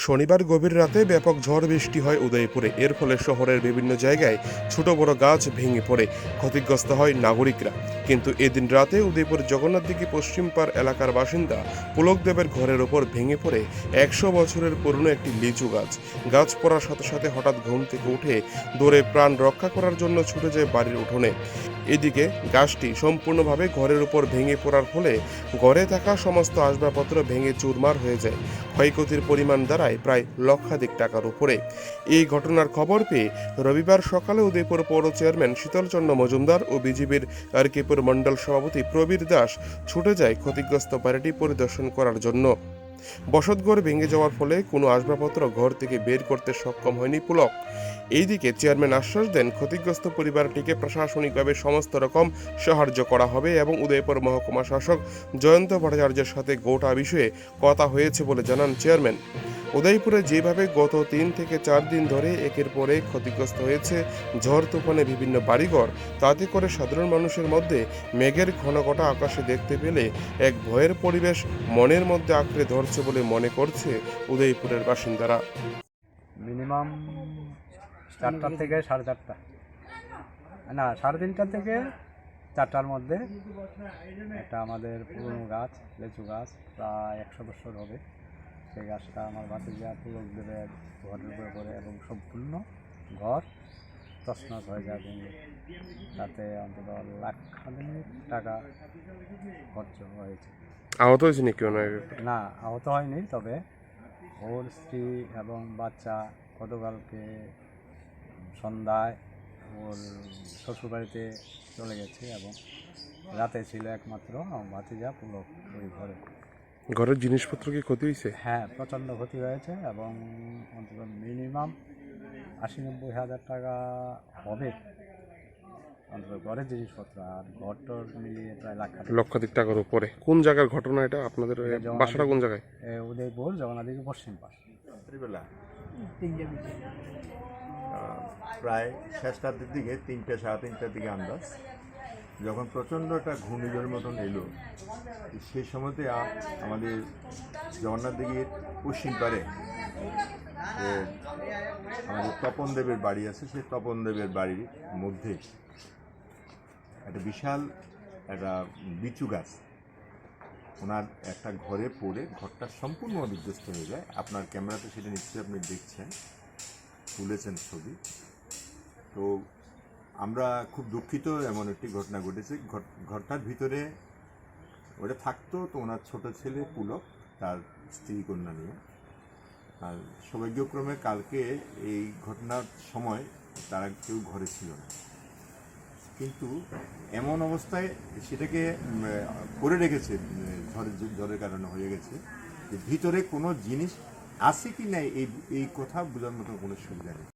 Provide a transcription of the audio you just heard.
শনিবার গভীর রাতে ব্যাপক ঝড় বৃষ্টি হয় উদয়পুরে। এর ফলে শহরের বিভিন্ন জায়গায় ছোট বড় গাছ ভেঙে পড়ে ক্ষতিগ্রস্ত হয় নাগরিকরা। কিন্তু এদিন রাতে উদয়পুর জগন্নাথদিঘি পশ্চিম পাড় এলাকার বাসিন্দা পুলক দেবের ঘরের ওপর ভেঙে পড়ে 100 বছরের পুরনো একটি লিচু গাছ। গাছ পড়ার সাথে সাথে হঠাৎ ঘুম থেকে উঠে দৌড়ে প্রাণ রক্ষা করার জন্য ছুটে যায় বাড়ির উঠোনে। এদিকে গাছটি সম্পূর্ণভাবে ঘরের উপর ভেঙে পড়ার ফলে ঘরে থাকা সমস্ত আসবাবপত্র ভেঙে চুরমার হয়ে যায়। ক্ষয়ক্ষতির পরিমাণ দাঁড়ায় প্রায় লক্ষাধিক টাকার উপরে। এই ঘটনার খবর পেয়ে রবিবার সকালে উদয়পুর পৌর চেয়ারম্যান শীতলচন্দ্র মজুমদার ও বিজেপির আরকিপুর মণ্ডল সভাপতি প্রবীর দাস ছুটে যায় ক্ষতিগ্রস্ত বাড়িটি পরিদর্শন করার জন্য। বসতঘর ভেঙে যাওয়ার ফলে কোনো আসবাবপত্র ঘর থেকে বের করতে সক্ষম হয়নি পুলক। এইদিকে চেয়ারম্যান আশ্বাস দেন ক্ষতিগ্রস্ত পরিবারটিকে প্রশাসনিকভাবে সমস্ত রকম সাহায্য করা হবে এবং উদয়পুর মহকুমা শাসক জয়ন্ত ভট্টাচার্যের সাথে গোটা বিষয়ে কথা হয়েছে বলে জানান চেয়ারম্যান। উদয়পুরে যেভাবে গত 3 থেকে 4 দিন ধরে একের পর এক ক্ষতিগ্রস্ত হয়েছে ঝড় তুফানে বিভিন্ন বাড়িঘর, তাতে করে সাধারণ মানুষের মধ্যে মেঘের ঘনঘটা আকাশে দেখতে পেলে এক ভয়ের পরিবেশ মনের মধ্যে আঁকড়ে ধরছে বলে মনে করছে উদয়পুরের বাসিন্দারা। মিনিমাম 4টা থেকে 4:30, না 3:30 থেকে 4টার মধ্যে একটা আমাদের পুরনো গাছ, লিচু গাছ, প্রায় 100 বছর হবে। সেই গাছটা আমার ভাতিজা পুলক দেবের ঘরের উপরে পড়ে এবং সম্পূর্ণ ঘর তছনছ হয়ে যায় ভেঙে। তাতে অন্তত লাখানেক টাকা খরচ হয়েছে। আহত হয়েছে নাকি? না, আহত হয়নি, তবে ওর স্ত্রী এবং বাচ্চা গতকালকে সন্ধ্যায় ওর শ্বশুরবাড়িতে চলে গেছে এবং রাতে ছিল একমাত্র আমার ভাতিজা পুলক ওই ঘরে। ঘরের জিনিসপত্র কি ক্ষতি হয়েছে? হ্যাঁ, প্রচণ্ড ক্ষতি হয়েছে এবং অন্তত মিনিমাম 80-90 হাজার টাকা হবে অন্তত ঘরের জিনিসপত্র, আর ঘরটর মিলিয়ে প্রায় লক্ষাধিক টাকার উপরে। কোন জায়গার ঘটনা এটা? আপনাদের বাসাটা কোন জায়গায়? উদয়পুর জগন্নাথদিঘি পশ্চিম পাশ। রাত্রিবেলা প্রায় শেষ রাতের দিকে 3টে সাড়ে 3টার দিকে আন্দাজ, যখন প্রচণ্ড একটা ঘূর্ণিঝড়ের মতন এলো, সেই সময়তে আমাদের জগন্নাথদিঘির পশ্চিম পারে আমাদের তপন দেবের বাড়ি আছে। সেই তপন দেবের বাড়ির মধ্যে একটা বিশাল একটা লিচু গাছ ওনার একটা ঘরে পড়ে ঘরটা সম্পূর্ণ বিধ্বস্ত হয়ে যায়। আপনার ক্যামেরাতে সেটা নিশ্চয়ই আপনি দেখছেন, তুলেছেন ছবি। তো আমরা খুব দুঃখিত, এমন একটি ঘটনা ঘটেছে। ঘরটার ভিতরে ওটা থাকতো তো ওনার ছোট ছেলে পুলক, তার স্ত্রী কন্যা নিয়ে। আর সৌভাগ্যক্রমে কালকে এই ঘটনার সময় তারা কেউ ঘরে ছিল না, কিন্তু এমন অবস্থায় সেটাকে করে রেখেছে, ঝড়ের কারণে হয়ে গেছে যে ভিতরে কোনো জিনিস আছে কি নাই এই কথা বোঝার মতো কোনো সুবিধা নেই।